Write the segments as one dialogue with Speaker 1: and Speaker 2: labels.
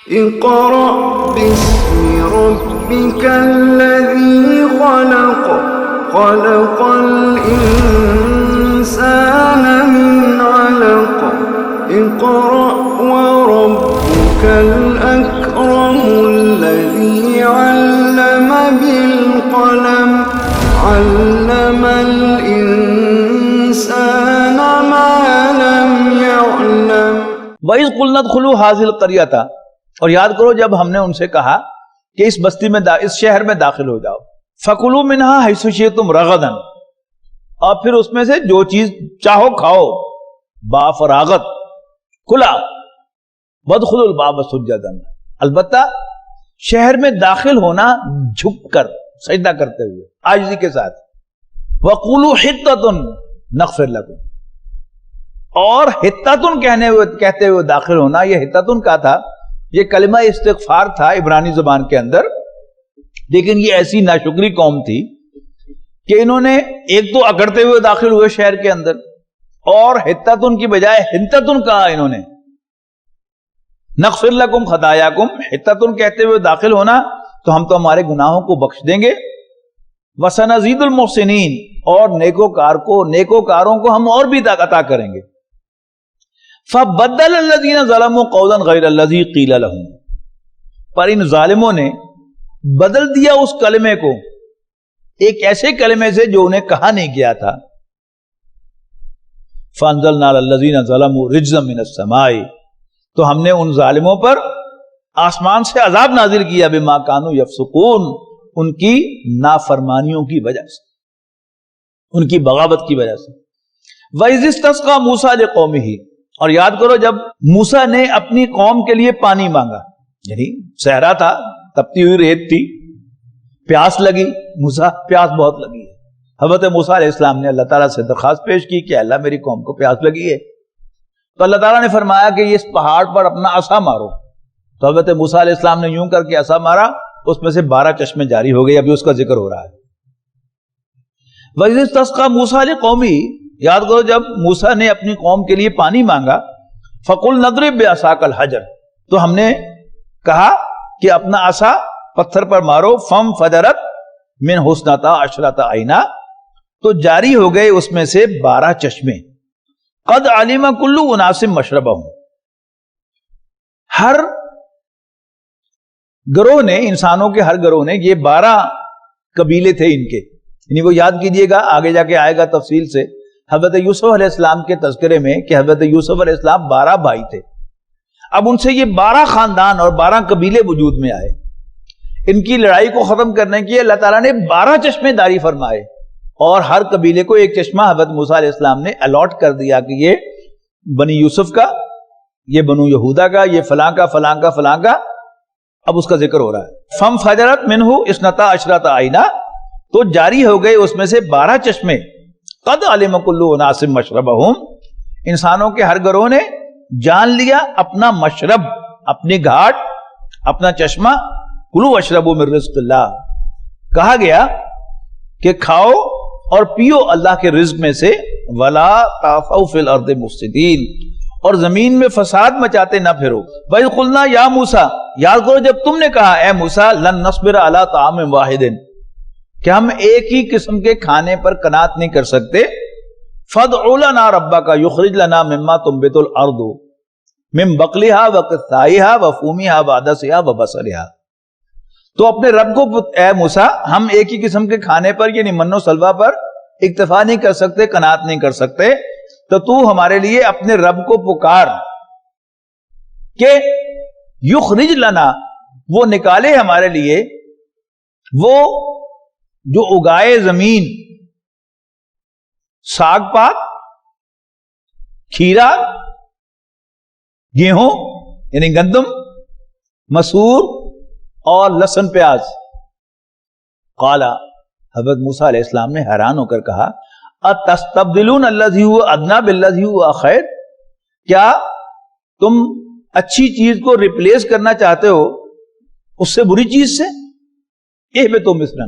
Speaker 1: اقرأ باسم ربك الذي خلق خلق الإنسان من علق اقرأ وربك الأكرم الذي علم بالقلم علم الإنسان ما لم يعلم
Speaker 2: وَإِذْ قُلْنَا ادْخُلُوا هَٰذِهِ الْقَرْيَةَ، اور یاد کرو جب ہم نے ان سے کہا کہ اس بستی میں اس شہر میں داخل ہو جاؤ، فَكُلُوا مِنْهَا حَيْثُ شِئْتُمْ رَغَدًا، اور پھر اس میں سے جو چیز چاہو کھاؤ بافراغت کھلا، وَادْخُلُوا الْبَابَ سُجَّدًا، البتہ شہر میں داخل ہونا جھک کر سجدہ کرتے ہوئے عاجزی کے ساتھ، وَقُولُوا حِطَّةٌ نَغْفِرْ لَكُمْ، اور حِطَّةٌ کہتے ہوئے داخل ہونا، یہ حِطَّةٌ کا تھا، یہ کلمہ استغفار تھا عبرانی زبان کے اندر، لیکن یہ ایسی ناشکری قوم تھی کہ انہوں نے ایک تو اکڑتے ہوئے داخل ہوئے شہر کے اندر، اور حِطَّةٌ کی بجائے حِنطَةٌ کہا انہوں نے، نغفر لکم خطایاکم، حِطَّةٌ کہتے ہوئے داخل ہونا تو ہم تو ہمارے گناہوں کو بخش دیں گے، وسنزید المحسنین، اور نیکوکاروں کو ہم اور بھی عطا کریں گے، فَبَدَّلَ الَّذِينَ ظَلَمُوا قَوْلًا غَيْرَ الَّذِي قِيلَ لَهُمْ، پر ان ظالموں نے بدل دیا اس کلمے کو ایک ایسے کلمے سے جو انہیں کہا نہیں گیا تھا، فَأَنزَلْنَا عَلَى الَّذِينَ ظَلَمُوا رِجْزًا مِنَ السَّمَاءِ، تو ہم نے ان ظالموں پر آسمان سے عذاب نازل کیا، بِمَا كَانُوا يَفْسُقُونَ، ان کی نافرمانیوں کی وجہ سے، ان کی بغاوت کی وجہ سے، وَإِذِ اسْتَسْقَىٰ مُوسَىٰ لِقَوْمِهِ، اور یاد کرو جب موسیٰ نے اپنی قوم کے لیے پانی مانگا، یعنی صحرا تھا، تپتی ہوئی ریت تھی، پیاس لگی، موسیٰ پیاس بہت لگی ہے، حضرت موسیٰ علیہ السلام نے اللہ تعالیٰ سے درخواست پیش کی کہ اللہ میری قوم کو پیاس لگی ہے، تو اللہ تعالیٰ نے فرمایا کہ اس پہاڑ پر اپنا عصا مارو، تو حضرت موسیٰ علیہ السلام نے یوں کر کے عصا مارا، اس میں سے 12 چشمے جاری ہو گئے، ابھی اس کا ذکر ہو رہا ہے۔ وَإِذِ اسْتَسْقَىٰ مُوسَىٰ لِقَوْمِهِ، یاد کرو جب موسیٰ نے اپنی قوم کے لیے پانی مانگا، فَقُلْنَا اضْرِب بِعَصَاكَ الْحَجَرَ، تو ہم نے کہا کہ اپنا عصا پتھر پر مارو، فَانْفَجَرَتْ مِنْهُ اثْنَتَا عَشْرَةَ عَيْنًا، تو جاری ہو گئے اس میں سے 12 چشمے، قَدْ عَلِمَ كُلُّ أُنَاسٍ مَشْرَبَهُمْ، ہر گروہ نے، انسانوں کے ہر گروہ نے، یہ 12 قبیلے تھے ان کے، یعنی وہ یاد کیجئے گا، آگے جا کے آئے گا تفصیل سے حضرت یوسف علیہ السلام کے تذکرے میں کہ حضرت یوسف علیہ السلام 12 بھائی تھے، اب ان سے یہ 12 خاندان اور 12 قبیلے وجود میں آئے، ان کی لڑائی کو ختم کرنے کے لیے اللہ تعالیٰ نے 12 چشمے جاری فرمائے، اور ہر قبیلے کو ایک چشمہ حضرت موسیٰ علیہ السلام نے الاٹ کر دیا کہ یہ بنی یوسف کا، یہ بنو یہودا کا، یہ فلاں کا فلاں کا فلاں کا، اب اس کا ذکر ہو رہا ہے۔ فَانْفَجَرَتْ مِنْهُ اثْنَتَا عَشْرَةَ عَيْنًا، تو جاری ہو گئے اس میں سے 12 چشمے، قَدْ عَلِمَ كُلُّ أُنَاسٍ مَشْرَبَهُمْ، انسانوں کے ہر گروہ نے جان لیا اپنا مشرب، اپنی گھاٹ، اپنا چشمہ، کُلُوا وَاشْرَبُوا مِن رِزْقِ اللَّهِ، کہا گیا کہ کھاؤ اور پیو اللہ کے رزق میں سے، وَلَا تَعْثَوْا فِي الْأَرْضِ مُفْسِدِينَ، اور زمین میں فساد مچاتے نہ پھرو، وَإِذْ قُلْنَا يَا مُوسَىٰ، یاد کرو جب تم نے کہا اے موسیٰ، لَن نَصْبِرَ عَلَىٰ طَعَامٍ وَاحِدٍ، کہ ہم ایک ہی قسم کے کھانے پر قناعت نہیں کر سکتے، فَادْعُ لَنَا رَبَّكَ يُخْرِجْ لَنَا مِمَّا تُنبِتُ الْأَرْضُ مِن بَقْلِهَا وَقِثَّائِهَا وَفُومِهَا وَعَدَسِهَا وَبَصَلِهَا، تو اپنے رب کو اے موسیٰ، ہم ایک ہی قسم کے کھانے پر یعنی من و سلوہ پر اکتفا نہیں کر سکتے، قناعت نہیں کر سکتے، تو تو ہمارے لیے اپنے رب کو پکار کہ یخرج لنا، وہ نکالے ہمارے لیے، وہ جو اگائے زمین، ساگ پات، کھیرا، گیہوں یعنی گندم، مسور اور لہسن پیاز۔ قال، حضرت موسیٰ علیہ السلام نے حیران ہو کر کہا، اتستبدلون الذی هو ادنی بالذی هو خیر، کیا تم اچھی چیز کو ریپلیس کرنا چاہتے ہو اس سے بری چیز سے؟ اہبطوا مصرا،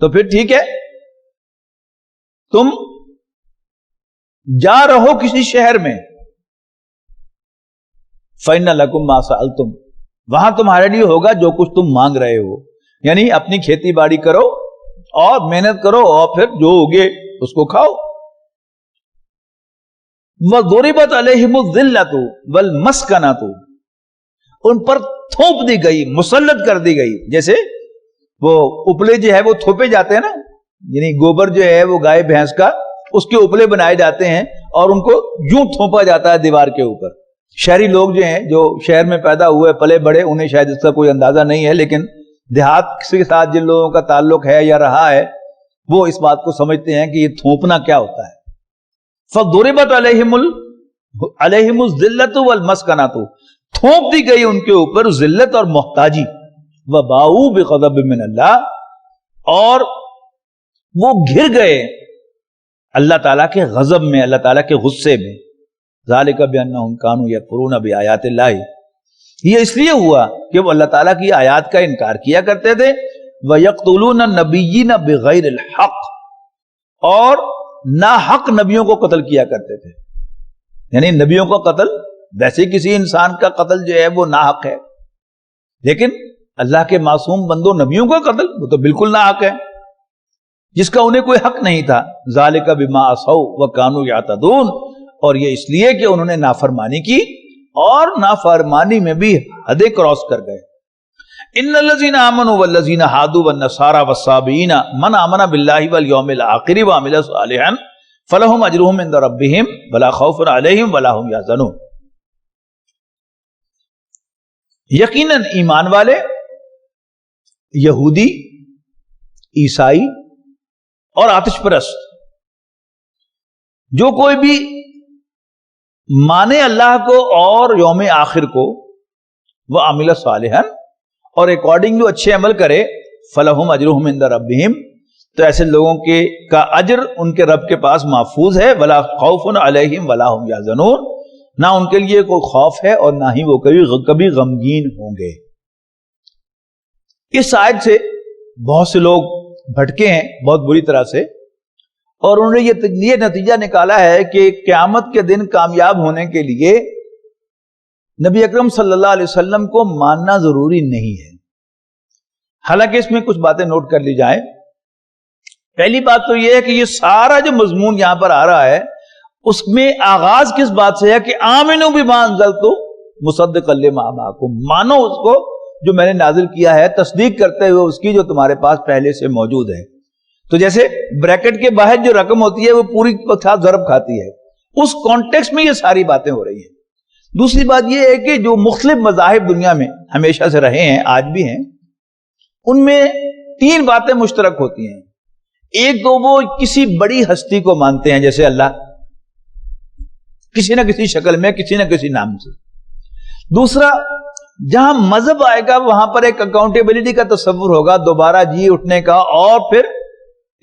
Speaker 2: تو پھر ٹھیک ہے، تم جا رہو کسی شہر میں، فإن لکم ما سألتم، وہاں تمہارے لیے ہوگا جو کچھ تم مانگ رہے ہو، یعنی اپنی کھیتی باڑی کرو اور محنت کرو اور پھر جو ہوگے اس کو کھاؤ۔ وَضُرِبَتْ عَلَيْهِمُ الذِّلَّةُ وَالْمَسْكَنَةُ، ان پر تھوپ دی گئی، مسلط کر دی گئی، جیسے وہ اپلے جو ہے وہ تھوپے جاتے ہیں نا، یعنی گوبر جو ہے وہ گائے بھینس کا، اس کے اپلے بنائے جاتے ہیں اور ان کو یوں تھوپا جاتا ہے دیوار کے اوپر۔ شہری لوگ جو ہیں، جو شہر میں پیدا ہوئے پلے بڑے، انہیں شاید اس کا کوئی اندازہ نہیں ہے، لیکن دیہات کے ساتھ جن لوگوں کا تعلق ہے یا رہا ہے وہ اس بات کو سمجھتے ہیں کہ یہ تھوپنا کیا ہوتا ہے۔ فَضُرِبَتْ عَلَيْهِمُ الذِّلَّةُ وَالْمَسْكَنَةُ، تھوپ دی گئی ان کے اوپر ذلت اور محتاجی۔ وَبَاءُوا بِغَضَبٍ مِّنَ اللَّهِ، اور وہ گھر گئے اللہ تعالیٰ کے غضب میں، اللہ تعالیٰ کے غصے میں۔ ذَلِكَ بِأَنَّهُمْ كَانُوا يَكْفُرُونَ بِآيَاتِ اللَّهِ، یہ اس لیے ہوا کہ وہ اللہ تعالیٰ کی آیات کا انکار کیا کرتے تھے۔ وَيَقْتُلُونَ النَّبِيِّينَ بِغَيْرِ الْحَقِّ، اور ناحق نبیوں کو قتل کیا کرتے تھے، یعنی نبیوں کا قتل، ویسے کسی انسان کا قتل جو ہے وہ ناحق ہے، لیکن اللہ کے معصوم بندوں نبیوں کا قتل وہ تو بالکل ناحق ہے، جس کا انہیں کوئی حق نہیں تھا۔ ذَلِكَ بِمَا عَصَوْا وَكَانُوا يَعْتَدُونَ، اور یہ اس لیے کہ انہوں نے نافرمانی کی اور نافرمانی میں بھی حدیں کراس کر گئے۔ ان الذين امنوا والذين هادوا والنصارى والصابئين من امن بالله واليوم الاخر وعمل صالحا فلهم اجرهم عند ربهم ولا خوف عليهم ولا هم يحزنون، یقیناً ایمان والے، یہودی، عیسائی اور آتش پرست، جو کوئی بھی مانے اللہ کو اور یوم آخر کو، وہ عمل صالحا، اور اکارڈنگ ٹو اچھے عمل کرے، فلہم اجرہم عند ربہم، تو ایسے لوگوں کے کا اجر ان کے رب کے پاس محفوظ ہے۔ ولا خوف علیہم ولا هم یحزنون، نہ ان کے لیے کوئی خوف ہے اور نہ ہی وہ کبھی غمگین ہوں گے۔ اس آیت سے بہت سے لوگ بھٹکے ہیں بہت بری طرح سے، اور انہوں نے یہ نتیجہ نکالا ہے کہ قیامت کے دن کامیاب ہونے کے لیے نبی اکرم صلی اللہ علیہ وسلم کو ماننا ضروری نہیں ہے۔ حالانکہ اس میں کچھ باتیں نوٹ کر لی جائیں۔ پہلی بات تو یہ ہے کہ یہ سارا جو مضمون یہاں پر آ رہا ہے اس میں آغاز کس بات سے ہے کہ آمنوا بما انزلت مصدقا لما معکم، مانو اس کو جو میں نے نازل کیا ہے، تصدیق کرتے ہوئے اس کی جو تمہارے پاس پہلے سے موجود ہے۔ تو جیسے بریکٹ کے باہر جو رقم ہوتی ہے وہ پوری ضرب کھاتی ہے، اس کانٹیکسٹ میں یہ ساری باتیں ہو رہی ہیں۔ دوسری بات یہ ہے کہ جو مختلف مذاہب دنیا میں ہمیشہ سے رہے ہیں، آج بھی ہیں، ان میں تین باتیں مشترک ہوتی ہیں۔ ایک تو وہ کسی بڑی ہستی کو مانتے ہیں جیسے اللہ، کسی نہ کسی شکل میں، کسی نہ کسی نام سے۔ دوسرا، جہاں مذہب آئے گا وہاں پر ایک اکاؤنٹیبلٹی کا تصور ہوگا، دوبارہ جی اٹھنے کا، اور پھر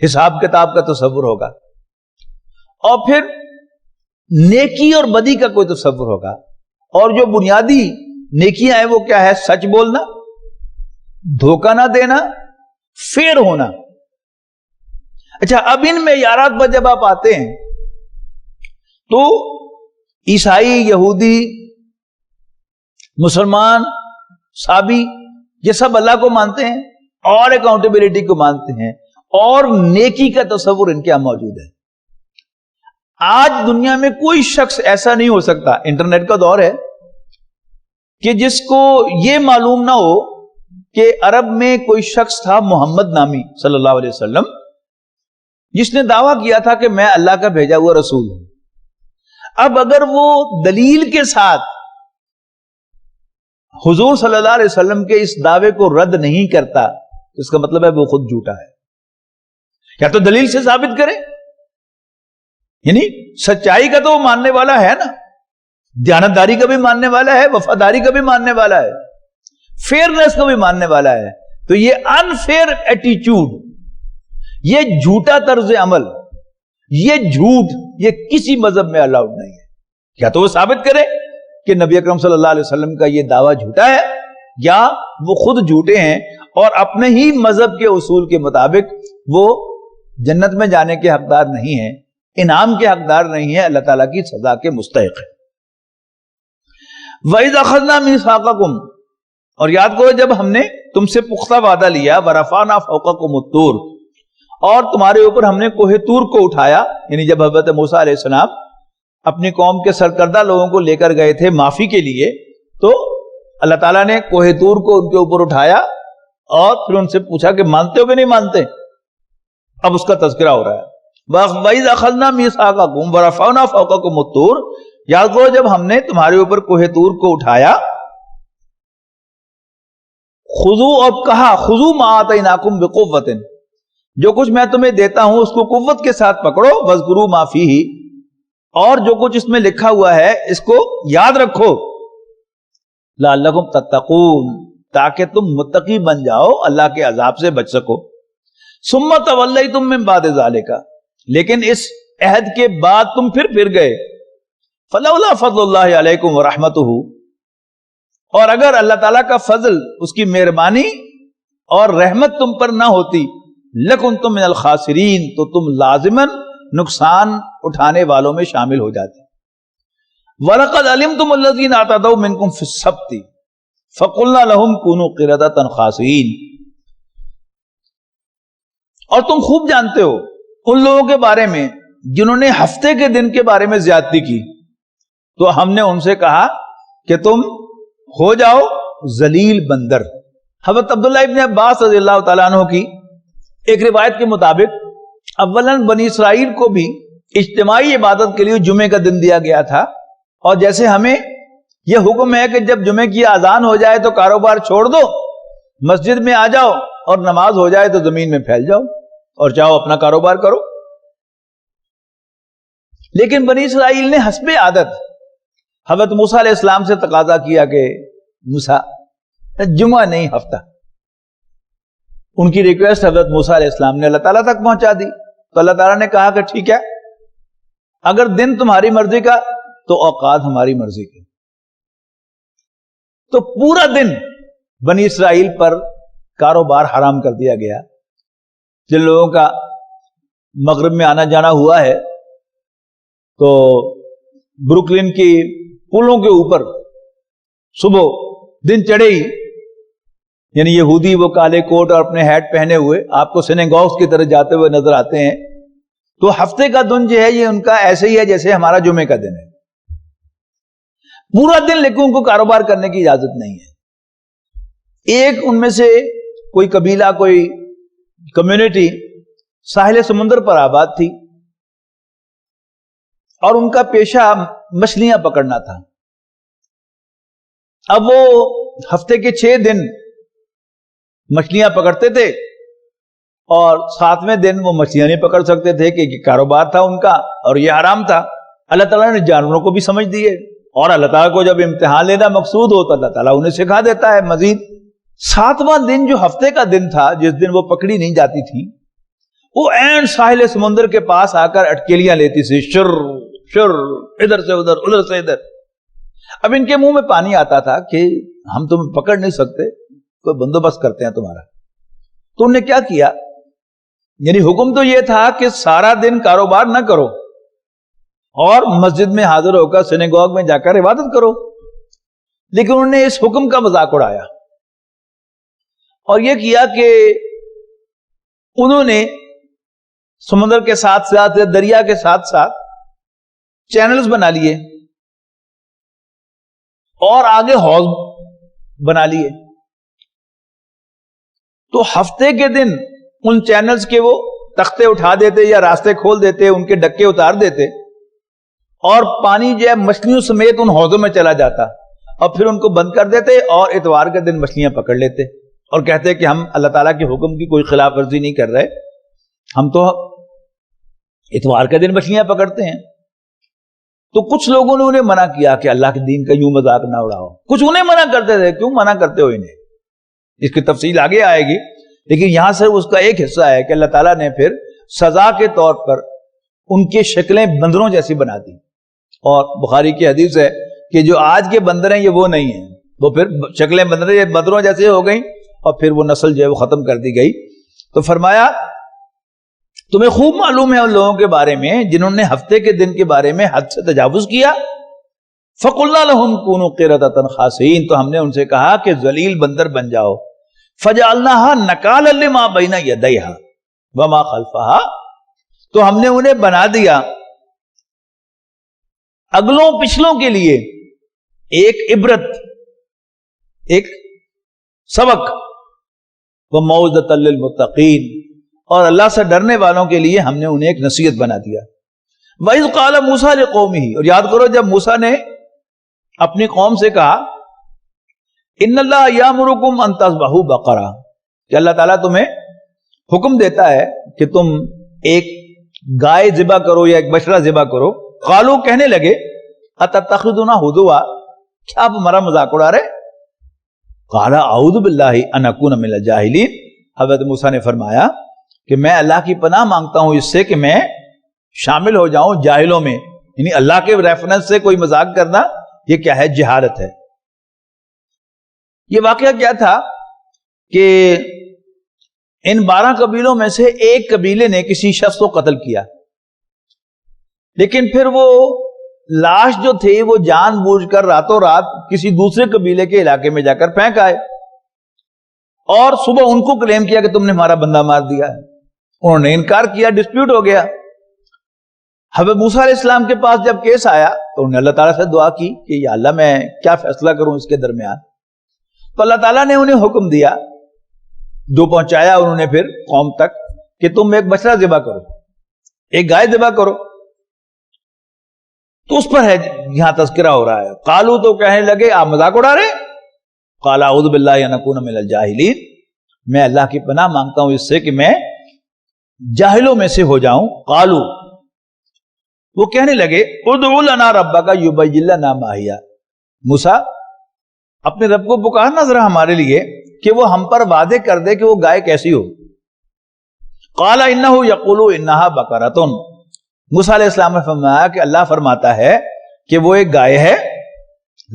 Speaker 2: حساب کتاب کا تصور ہوگا، اور پھر نیکی اور بدی کا کوئی تصور ہوگا، اور جو بنیادی نیکیاں ہیں وہ کیا ہے؟ سچ بولنا، دھوکہ نہ دینا، فیر ہونا۔ اچھا، اب ان معیارات پر جب آپ آتے ہیں تو عیسائی، یہودی، مسلمان، صابی، یہ سب اللہ کو مانتے ہیں اور اکاؤنٹیبلٹی کو مانتے ہیں، اور نیکی کا تصور ان کے یہاں موجود ہے۔ آج دنیا میں کوئی شخص ایسا نہیں ہو سکتا، انٹرنیٹ کا دور ہے، کہ جس کو یہ معلوم نہ ہو کہ عرب میں کوئی شخص تھا محمد نامی صلی اللہ علیہ وسلم، جس نے دعویٰ کیا تھا کہ میں اللہ کا بھیجا ہوا رسول ہوں۔ اب اگر وہ دلیل کے ساتھ حضور صلی اللہ علیہ وسلم کے اس دعوے کو رد نہیں کرتا تو اس کا مطلب ہے وہ خود جھوٹا ہے۔ یا تو دلیل سے ثابت کرے، یعنی سچائی کا تو وہ ماننے والا ہے نا، دیانتداری کا بھی ماننے والا ہے، وفاداری کا بھی ماننے والا ہے، فیئرنیس کا بھی ماننے والا ہے۔ تو یہ انفیئر ایٹیچیوڈ، یہ جھوٹا طرز عمل، یہ جھوٹ، یہ کسی مذہب میں الاؤڈ نہیں ہے۔ یا تو وہ ثابت کرے کہ نبی اکرم صلی اللہ علیہ وسلم کا یہ دعویٰ جھوٹا ہے، یا وہ خود جھوٹے ہیں اور اپنے ہی مذہب کے اصول کے مطابق وہ جنت میں جانے کے حقدار نہیں ہیں، انعام کے حقدار نہیں ہیں، اللہ تعالیٰ کی سزا کے مستحق ہے۔ وَإِذْ أَخَذْنَا مِيثَاقَكُمْ، اور یاد کرو جب ہم نے تم سے پختہ وعدہ لیا ورفعنا فوقکم الطور، اور تمہارے اوپر ہم نے کوہ طور کو اٹھایا، یعنی جب حضرت موسیٰ علیہ السلام اپنی قوم کے سرکردہ لوگوں کو لے کر گئے تھے معافی کے لیے، تو اللہ تعالیٰ نے کوہ طور کو ان کے اوپر اٹھایا اور پھر ان سے پوچھا کہ مانتے ہو کہ نہیں مانتے؟ اب اس کا تذکرہ ہو رہا ہے وَإِذْ أَخَذْنَا مِيثَاقَكُمْ وَرَفَعْنَا فَوْقَكُمُ الطُّورَ، یاد کرو جب ہم نے تمہارے اوپر کوہ طور کو اٹھایا، خُذُوا، اور کہا خُذُوا مَا آتَيْنَاكُمْ بِقُوَّةٍ، جو کچھ میں تمہیں دیتا ہوں اس کو قوت کے ساتھ پکڑو، وَاذْكُرُوا مَا فِيهِ، اور جو کچھ اس میں لکھا ہوا ہے اس کو یاد رکھو، لَعَلَّكُمْ تَتَّقُونَ، تاکہ تم متقی بن جاؤ، اللہ کے عذاب سے بچ سکو، ثُمَّ تَوَلَّيْتُم مِّن بَعْدِ ذَلِكَ، لیکن اس عہد کے بعد تم پھر گئے، فَلَوْلَا فَضْلُ اللَّهِ عَلَيْكُمْ وَرَحْمَتُهُ، اور اگر اللہ تعالیٰ کا فضل، اس کی مہربانی اور رحمت تم پر نہ ہوتی، لَكُنْتُم مِّنَ الْخَاسِرِينَ، تو تم لازماً نقصان اٹھانے والوں میں شامل ہو جاتے۔ وَلَقَدْ عَلِمْتُمُ الَّذِينَ اعْتَدَوْا مِنْكُمْ فِي السَّبْتِ فَقُلْنَا لَهُمْ كُونُوا قِرَدَةً خَاسِئِينَ، اور تم خوب جانتے ہو ان لوگوں کے بارے میں جنہوں نے ہفتے کے دن کے بارے میں زیادتی کی، تو ہم نے ان سے کہا کہ تم ہو جاؤ ذلیل بندر۔ حضرت عبداللہ ابن عباس رضی اللہ تعالیٰ عنہ کی ایک روایت کے مطابق اولاً بنی اسرائیل کو بھی اجتماعی عبادت کے لیے جمعے کا دن دیا گیا تھا، اور جیسے ہمیں یہ حکم ہے کہ جب جمعے کی اذان ہو جائے تو کاروبار چھوڑ دو، مسجد میں آ جاؤ، اور نماز ہو جائے تو زمین میں پھیل جاؤ اور چاہو اپنا کاروبار کرو، لیکن بنی اسرائیل نے حسب عادت حضرت موسیٰ علیہ السلام سے تقاضا کیا کہ موسیٰ جمعہ نہیں ہفتہ۔ ان کی ریکویسٹ حضرت موسیٰ علیہ السلام نے اللہ تعالیٰ تک پہنچا دی، تو اللہ تعالیٰ نے کہا کہ ٹھیک ہے، اگر دن تمہاری مرضی کا تو اوقات ہماری مرضی کے۔ تو پورا دن بنی اسرائیل پر کاروبار حرام کر دیا گیا۔ جن لوگوں کا مغرب میں آنا جانا ہوا ہے تو بروکلن کی پلوں کے اوپر صبح دن چڑھے ہی، یعنی یہودی وہ کالے کوٹ اور اپنے ہیٹ پہنے ہوئے آپ کو سینیگوگز کی طرف جاتے ہوئے نظر آتے ہیں، تو ہفتے کا دن جو ہے یہ ان کا ایسے ہی ہے جیسے ہمارا جمعے کا دن ہے، پورا دن، لیکن ان کو کاروبار کرنے کی اجازت نہیں ہے۔ ایک ان میں سے کوئی قبیلہ، کوئی کمیونٹی ساحل سمندر پر آباد تھی، اور ان کا پیشہ مچھلیاں پکڑنا تھا۔ اب وہ ہفتے کے 6 دن مچھلیاں پکڑتے تھے، اور 7ویں دن وہ مچھلیاں نہیں پکڑ سکتے تھے کہ یہ کاروبار تھا ان کا اور یہ حرام تھا۔ اللہ تعالیٰ نے جانوروں کو بھی سمجھ دیے، اور اللہ تعالیٰ کو جب امتحان لینا مقصود ہو تو اللہ تعالیٰ انہیں سکھا دیتا ہے مزید۔ 7واں دن جو ہفتے کا دن تھا، جس دن وہ پکڑی نہیں جاتی تھی، وہ عین ساحل سمندر کے پاس آ کر اٹکیلیاں لیتی تھی، شر شر، ادھر سے ادھر، ادھر سے ادھر۔ اب ان کے منہ میں پانی آتا تھا کہ ہم تمہیں پکڑ نہیں سکتے، کوئی بندوبست کرتے ہیں تمہارا۔ تو انہوں نے کیا کیا، یعنی حکم تو یہ تھا کہ سارا دن کاروبار نہ کرو اور مسجد میں حاضر ہو کر سینیگوگ میں جا کر عبادت کرو، لیکن انہوں نے اس حکم کا مذاق اڑایا اور یہ کیا کہ انہوں نے سمندر کے ساتھ ساتھ، دریا کے ساتھ ساتھ چینلز بنا لیے اور آگے حوض بنا لیے۔ تو ہفتے کے دن ان چینلز کے وہ تختے اٹھا دیتے یا راستے کھول دیتے، ان کے ڈکے اتار دیتے، اور پانی جو ہے مچھلیوں سمیت ان حوضوں میں چلا جاتا، اور پھر ان کو بند کر دیتے، اور اتوار کے دن مچھلیاں پکڑ لیتے اور کہتے کہ ہم اللہ تعالیٰ کے حکم کی کوئی خلاف ورزی نہیں کر رہے، ہم تو اتوار کے دن مچھلیاں پکڑتے ہیں۔ تو کچھ لوگوں نے انہیں منع کیا کہ اللہ کے دین کا یوں مذاق نہ اڑاؤ، کچھ انہیں منع کرتے تھے، کیوں منع کرتے ہو انہیں، اس کی تفصیل آگے آئے گی، لیکن یہاں سے اس کا ایک حصہ ہے کہ اللہ تعالیٰ نے پھر سزا کے طور پر ان کی شکلیں بندروں جیسی بنا دی، اور بخاری کی حدیث ہے کہ جو آج کے بندر ہیں یہ وہ نہیں ہیں، وہ پھر شکلیں بندروں جیسے ہو گئیں، اور پھر وہ نسل جو ہے وہ ختم کر دی گئی۔ تو فرمایا تمہیں خوب معلوم ہے ان لوگوں کے بارے میں جنہوں نے ہفتے کے دن کے بارے میں حد سے تجاوز کیا، فَقُلْنَا لَهُمْ كُونُوا قِرَدَةً خَاسِئِينَ، تو ہم نے ان سے کہا کہ ذلیل بندر بن جاؤ. فَجَعَلْنَاهَا نَكَالًا لِمَا بَيْنَ يَدَيْهَا وَمَا خَلْفَهَا، تو ہم نے انہیں بنا دیا اگلوں پچھلوں کے لیے ایک عبرت، ایک سبق، وَمَوْعِظَةً لِّلْمُتَّقِينَ، اور اللہ سے ڈرنے والوں کے لیے ہم نے انہیں ایک نصیحت بنا دیا. وَإِذْ قَالَ مُوسَىٰ لِقَوْمِهِ، اور یاد کرو جب موسیٰ نے اپنی قوم سے کہا ان اللہ یامرکم ان تذبحوا بقرہ، کہ اللہ تعالیٰ تمہیں حکم دیتا ہے کہ تم ایک گائے ذبح کرو یا ایک بچڑا ذبح کرو. قالوا، کہنے لگے اتتخذنا ہزوا، کیا آپ ہمارا مذاق اڑا رہے؟ قال اعوذ باللہ ان اکون من الجاہلین، حضرت موسیٰ نے فرمایا کہ میں اللہ کی پناہ مانگتا ہوں اس سے کہ میں شامل ہو جاؤں جاہلوں میں. یعنی اللہ کے ریفرنس سے کوئی مذاق کرنا یہ کیا ہے؟ جہالت ہے. یہ واقعہ کیا تھا کہ ان 12 قبیلوں میں سے ایک قبیلے نے کسی شخص کو قتل کیا، لیکن پھر وہ لاش جو تھی وہ جان بوجھ کر راتوں رات کسی دوسرے قبیلے کے علاقے میں جا کر پھینک آئے، اور صبح ان کو کلیم کیا کہ تم نے ہمارا بندہ مار دیا ہے. انہوں نے انکار کیا، ڈسپیوٹ ہو گیا. حضرت موسیٰ علیہ السلام کے پاس جب کیس آیا تو انہوں نے اللہ تعالیٰ سے دعا کی کہ یا اللہ میں کیا فیصلہ کروں اس کے درمیان. تو اللہ تعالیٰ نے انہیں حکم دیا، جو پہنچایا انہوں نے پھر قوم تک، کہ تم ایک بچڑا ذبح کرو، ایک گائے ذبح کرو. تو اس پر ہے یہاں تذکرہ ہو رہا ہے. قالو، تو کہنے لگے آپ مذاق اڑا رہے؟ قال اعوذ باللہ ان اکون من الجاہلین، میں اللہ کی پناہ مانگتا ہوں اس سے کہ میں جاہلوں میں سے ہو جاؤں. قالو، وہ کہنے لگے ادعو لنا ربک یبین لنا ما ہی، موسیٰ اپنے رب کو پکارنا ذرا ہمارے لیے کہ وہ ہم پر وعدے کر دے کہ وہ گائے کیسی ہو. قال انہ یقول انہا بقرۃ، موسیٰ علیہ السلام نے فرمایا کہ اللہ فرماتا ہے کہ وہ ایک گائے ہے،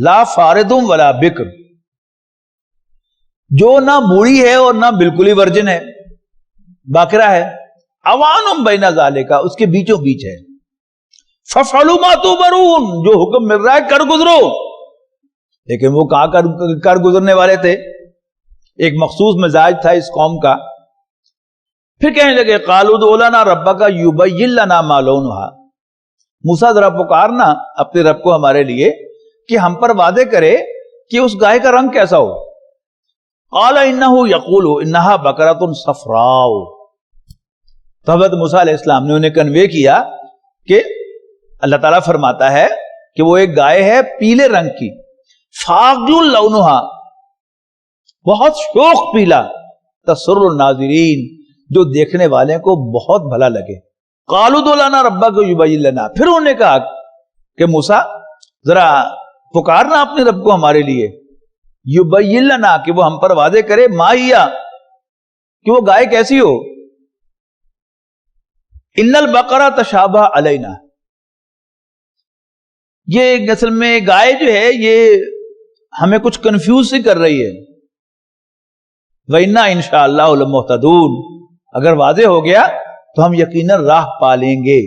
Speaker 2: لا فارض ولا بکر، جو نہ بوڑھی ہے اور نہ بالکل ہی ورجن ہے، باقرہ ہے. اوان بین ذالک، اس کے بیچوں بیچ ہے. فَفْعَلُوا مَا تُؤْمَرُونَ، جو حکم مل رہا ہے کر گزرو. لیکن وہ کہاں کر گزرنے والے تھے، ایک مخصوص مزاج تھا اس قوم کا. پھر کہنے لگے قَالُوا ادْعُ لَنَا رَبَّكَ يُبَيِّن لَنَا مَا لَوْنُهَا، موسیٰ ذرا پکارنا اپنے رب کو ہمارے لیے کہ ہم پر وعدے کرے کہ اس گائے کا رنگ کیسا ہو. قَالَ إِنَّهُ يَقُولُ إِنَّهَا بَقَرَةٌ صَفْرَاءُ، تو حضرت موسیٰ علیہ السلام نے انہیں کنوے کیا کہ اللہ تعالیٰ فرماتا ہے کہ وہ ایک گائے ہے پیلے رنگ کی، فاضل لونہا، بہت شوخ پیلا، تسر الناظرین، جو دیکھنے والے کو بہت بھلا لگے. قالوا ادع لنا ربک یبین لنا، پھر انہوں نے کہا کہ موسیٰ ذرا پکارنا اپنے رب کو ہمارے لیے، یبین لنا، کہ وہ ہم پر وعدے کرے، ما ہیا، کہ وہ گائے کیسی ہو. ان البقرہ تشابہ علینا، یہ اصل میں گائے جو ہے یہ ہمیں کچھ کنفیوز سی کر رہی ہے. وَإِنَّا إِنْ شَاءَ اللَّهُ لَمُهْتَدُونَ، اگر واضح ہو گیا تو ہم یقیناً راہ پا لیں گے.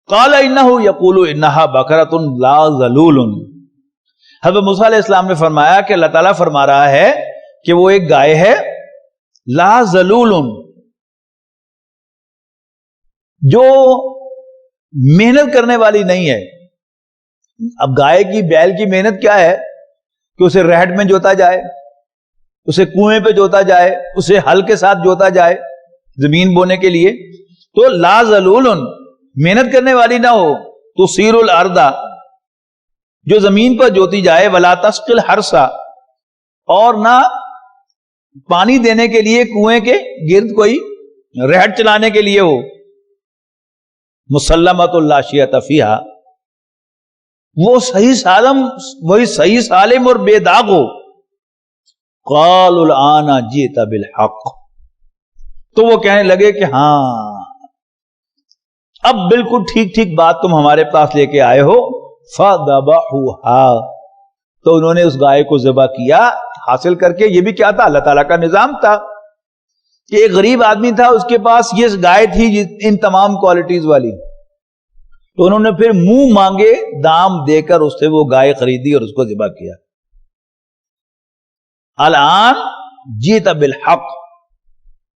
Speaker 2: قَالَ إِنَّهُ يَقُولُ إِنَّهَا بَقَرَةٌ لَا ذَلُولٌ، حضرت موسیٰ علیہ السلام نے فرمایا کہ اللہ تعالیٰ فرما رہا ہے کہ وہ ایک گائے ہے، لا ذلول، جو محنت کرنے والی نہیں ہے. اب گائے کی، بیل کی محنت کیا ہے کہ اسے ریہٹ میں جوتا جائے، اسے کنویں پہ جوتا جائے، اسے ہل کے ساتھ جوتا جائے زمین بونے کے لیے. تو لا ذلول، محنت کرنے والی نہ ہو. تثیر الارض، جو زمین پر جوتی جائے. ولا تسقی الحرث، اور نہ پانی دینے کے لیے کنویں کے گرد کوئی ریہٹ چلانے کے لیے ہو. مسلمۃ لا شیۃ فیہا، وہ صحیح سالم، وہی صحیح سالم اور بے داغ ہو. قالوا الآن جئت بالحق، تو وہ کہنے لگے کہ ہاں اب بالکل ٹھیک ٹھیک بات تم ہمارے پاس لے کے آئے ہو. فذبحوها، تو انہوں نے اس گائے کو ذبح کیا حاصل کر کے. یہ بھی کیا تھا؟ اللہ تعالیٰ کا نظام تھا کہ ایک غریب آدمی تھا، اس کے پاس یہ گائے تھی ان تمام کوالٹیز والی. تو انہوں نے پھر منہ مانگے دام دے کر اس سے وہ گائے خریدی اور اس کو ذبح کیا. الان جیت بالحق،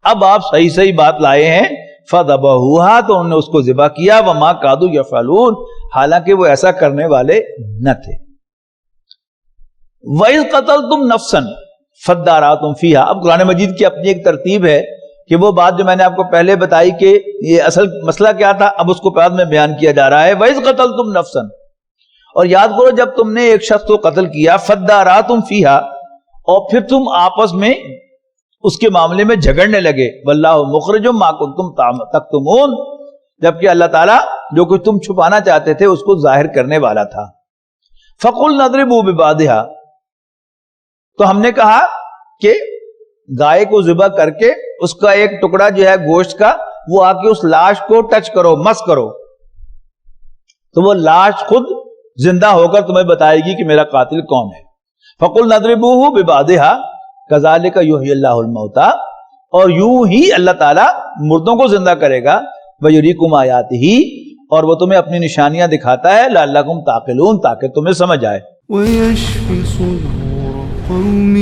Speaker 2: اب آپ صحیح صحیح بات لائے ہیں. فذبحوها، تو انہوں نے اس کو ذبح کیا. وما کادوا یفعلون، حالانکہ وہ ایسا کرنے والے نہ تھے. وَإِذْ قَتَلْتُمْ نَفْسًا فَادَّارَأْتُمْ فِيهَا، اب قرآن مجید کی اپنی ایک ترتیب ہے کہ وہ بات جو میں نے آپ کو پہلے بتائی کہ یہ اصل مسئلہ کیا تھا، اب اس کو بعد میں بیان کیا جا رہا ہے. وَإِذْ قَتَلْتُمْ نَفْسًا، اور یاد کرو جب تم نے ایک شخص کو قتل کیا. فَادَّارَأْتُمْ فِيهَا، اور پھر تم آپس میں اس کے معاملے میں جھگڑنے لگے. وَاللَّهُ مُخْرِجٌ مَا كُنتُمْ تَكْتُمُونَ، جبکہ اللہ تعالیٰ جو کچھ تم چھپانا چاہتے تھے اس کو ظاہر کرنے والا تھا. فَقُلْنَا اضْرِبُوا بِبَعْضِهَا، تو ہم نے کہا کہ گائے کو ذبح کر کے اس کا ایک ٹکڑا جو ہے گوشت کا وہ آ کے اس لاش کو ٹچ کرو، مس کرو، تو وہ لاش خود زندہ ہو کر تمہیں بتائے گی کہ میرا قاتل کون ہے. فَقُلْنَا اضْرِبُوهُ بِبَعْضِهَا كَذَلِكَ يُحْيِي اللَّهُ الْمَوْتَى، اور یوں ہی اللہ تعالیٰ مردوں کو زندہ کرے گا. وَيُرِيكُمْ آيَاتِهِ، اور وہ تمہیں اپنی نشانیاں دکھاتا ہے. لَعَلَّكُمْ تَعْقِلُونَ، تاکہ تمہیں سمجھ آئے.
Speaker 1: ويشفي صدور قوم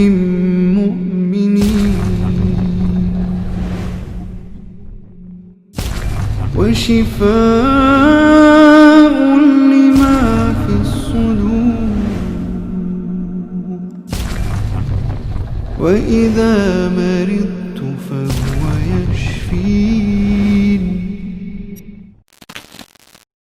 Speaker 1: مؤمنين وشفاء لما في الصدور وإذا مرضت فهو يشفين